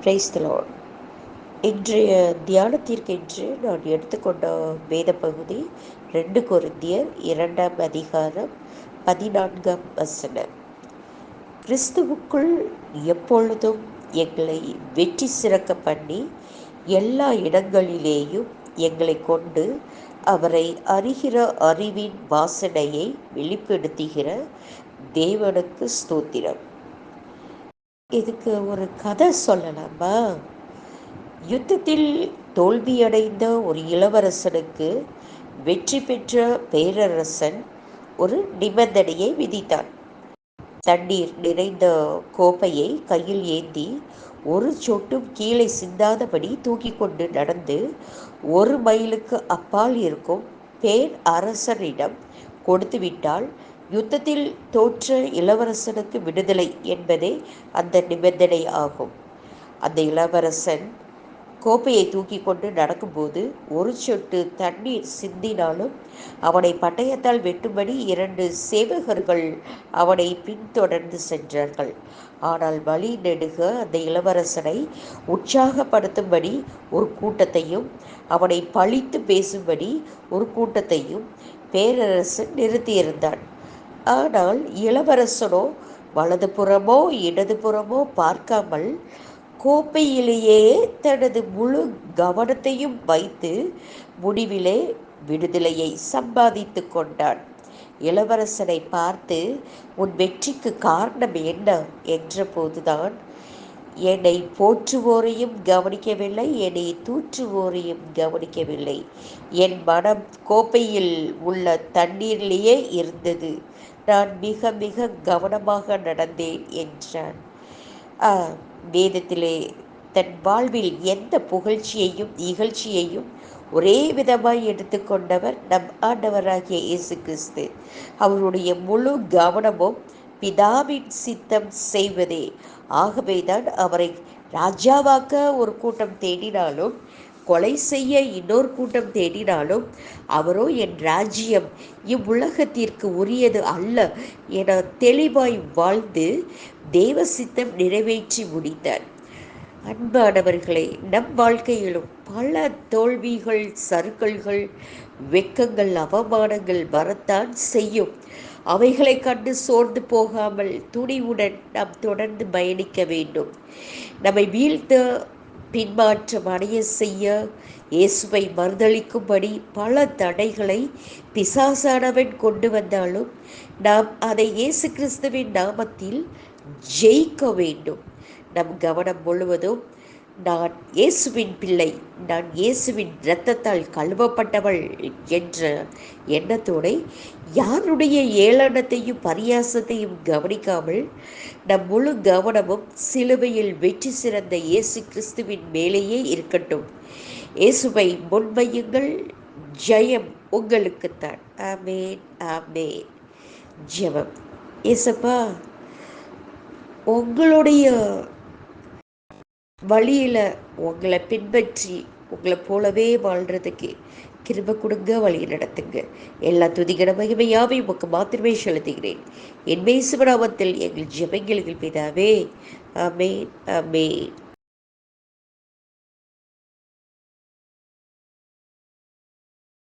Praise the Lord. இன்றைய தியானத்திற்கென்று நான் எடுத்துக்கொண்ட வேத பகுதி 2 கொரிந்தியர் 2ஆம் அதிகாரம் 14ஆம் வசனம். கிறிஸ்துவுக்குள் எப்பொழுதும் எங்களை வெற்றி சிறக்க பண்ணி எல்லா இடங்களிலேயும் எங்களை கொண்டு அவரை அறிகிற அறிவின் வாசனையை வெளிப்படுத்துகிற தேவனுக்கு ஸ்தோத்திரம். இதுக்கு ஒரு கதை சொல்லலாமா? யுத்தத்தில் தோல்வியடைந்த ஒரு இளவரசனுக்கு வெற்றி பெற்ற பேரரசன் ஒரு நிபந்தனையை விதித்தான். தண்ணீர் நிறைந்த கோப்பையை கையில் ஏந்தி ஒரு சொட்டும் கீழே சிந்தாதபடி தூக்கி கொண்டு நடந்து 1 மைலுக்கு அப்பால் இருக்கும் பேர் அரசனிடம் கொடுத்துவிட்டால் யுத்தத்தில் தோற்ற இளவரசனுக்கு விடுதலை என்பதே அந்த நிபந்தனை ஆகும். அந்த இளவரசன் கோப்பையை தூக்கி கொண்டு நடக்கும்போது ஒரு சொட்டு தண்ணீர் சிந்தினாலும் அவனை பட்டயத்தால் வெட்டும்படி 2 சேவகர்கள் அவனை பின்தொடர்ந்து சென்றார்கள். ஆனால் வழி நெடுக அந்த இளவரசனை உற்சாகப்படுத்தும்படி ஒரு கூட்டத்தையும் அவனை பழித்து பேசும்படி ஒரு கூட்டத்தையும் பேரரசன் நிறுத்தியிருந்தான். ஆனால் இளவரசனோ வலதுபுறமோ இடதுபுறமோ பார்க்காமல் கோப்பையிலேயே தனது முழு கவனத்தையும் வைத்து முடிவிலே விடுதலையை சம்பாதித்து கொண்டான். இளவரசனை பார்த்து, உன் வெற்றிக்கு காரணம் என்ன என்றபோதுதான், என்னை போற்றுவோரையும் கவனிக்கவில்லை, என்னை தூற்றுவோரையும் கவனிக்கவில்லை, என் மனம் கோப்பையில் உள்ள தண்ணீரிலேயே இருந்தது, நான் மிக மிக கவனமாக நடந்தேன் என்றான். வேதத்திலே தன் வாழ்வில் எந்த புகழ்ச்சியையும் இகழ்ச்சியையும் ஒரே விதமாய் எடுத்துக்கொண்டவர் நம் ஆண்டவராகிய இயேசு கிறிஸ்து. அவருடைய முழு கவனமும் பிதாவின் சித்தம் செய்வதே. ஆகவேதான் அவரை ராஜாவாக்க ஒரு கூட்டம் தேடினாலும், கொலை செய்ய இன்னொரு கூட்டம் தேடினாலும், அவரோ என் ராஜ்யம் இவ்வுலகத்திற்கு உரியது அல்ல என தெளிவாய் வாழ்ந்து தேவ சித்தம் நிறைவேற்றி முடித்தார். அன்பானவர்களே, நம் வாழ்க்கையிலும் பல தோல்விகள், சறுக்கல்கள், வெட்கங்கள், அவமானங்கள் வரத்தான் செய்யும். அவைகளை கண்டு சோர்ந்து போகாமல் துணிவுடன் நாம் தொடர்ந்து பயணிக்க வேண்டும். நம்மை வீழ்த்த, பின்மாற்றம் அடைய செய்ய, இயேசுவை மறுதளிக்கும்படி பல தடைகளை பிசாசானவன் கொண்டு வந்தாலும் நாம் அதை இயேசு கிறிஸ்துவின் நாமத்தில் ஜெயிக்க வேண்டும். நம் கவனம் முழுவதும் நான் இயேசுவின் பிள்ளை, நான் இயேசுவின் இரத்தத்தால் கழுவப்பட்டவள் என்ற எண்ணத்தோடு யாருடைய ஏளனத்தையும் பரியாசத்தையும் கவனிக்காமல் நம் முழு கவனமும் சிலுவையில் வெற்றி சிறந்த இயேசு கிறிஸ்துவின் மேலேயே இருக்கட்டும். இயேசுவை முன்வையுங்கள், ஜெயம் உங்களுக்குத்தான். ஆமேன், ஆமேன். ஜெபம். இயேசப்பா, உங்களுடைய வழியில் உங்களை பின்பற்றி உங்களை போலவே வாழ்கிறதுக்கு கிருபை கொடுங்க, வழி நடத்துங்க. எல்லா துதிகர மகிமையாவை உமக்கு மாத்திரமே செலுத்துகிறேன். என் இயேசுவின் நாமத்தில் எங்கள் ஜெபங்கள் பிதாவே. ஆமேன், ஆமேன்.